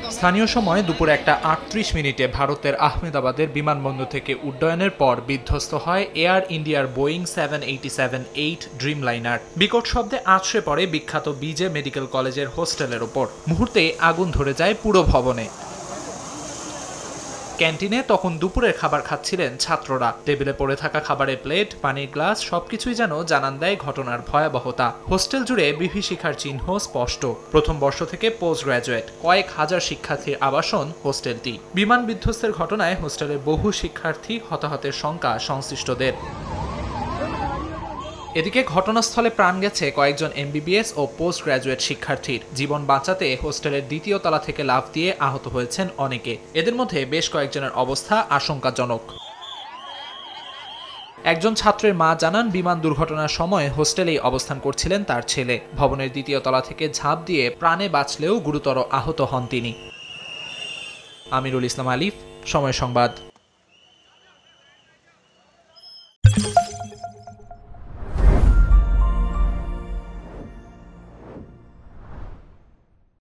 স্থানীয় সময় দুপুর 1:38 ভারতের আহমেদাবাদের বিমানবন্দর থেকে উড্ডয়নের পর বিধ্বস্ত হয় এয়ার ইন্ডিয়ার বোয়িং 787-8 ড্রিমলাইনার। বিকট শব্দে আছড়ে পড়ে বিখ্যাত বিজে মেডিকেল কলেজের হোস্টেলের ওপর। মুহূর্তে আগুন ধরে যায় পুরো ভবনে। ক্যান্টিনে তখন দুপুরের খাবার খাচ্ছিলেন ছাত্ররা। টেবিলে পড়ে থাকা খাবারের প্লেট, পানির গ্লাস সবকিছুই যেন জানান দেয় ঘটনার ভয়াবহতা। হোস্টেল জুড়ে বিভীষিকার চিহ্ন স্পষ্ট। প্রথম বর্ষ থেকে পোস্ট গ্রাজুয়েট কয়েক হাজার শিক্ষার্থীর আবাসন হোস্টেলটি। বিমান বিধ্বস্তের ঘটনায় হোস্টেলের বহু শিক্ষার্থী হতাহতের শঙ্কা সংশ্লিষ্টদের। এদিকে ঘটনাস্থলে প্রাণ গেছে কয়েকজন এমবিবিএস ও পোস্ট গ্রাজুয়েট শিক্ষার্থীর। জীবন বাঁচাতে হোস্টেলের দ্বিতীয় তলা থেকে লাফ দিয়ে আহত হয়েছেন অনেকে। এদের মধ্যে বেশ কয়েকজনের অবস্থা আশঙ্কাজনক। একজন ছাত্রের মা জানান, বিমান দুর্ঘটনার সময় হোস্টেলেই অবস্থান করছিলেন তার ছেলে। ভবনের দ্বিতীয় তলা থেকে ঝাঁপ দিয়ে প্রাণে বাঁচলেও গুরুতর আহত হন তিনি। আমিরুল ইসলাম আলিফ, সময় সংবাদ।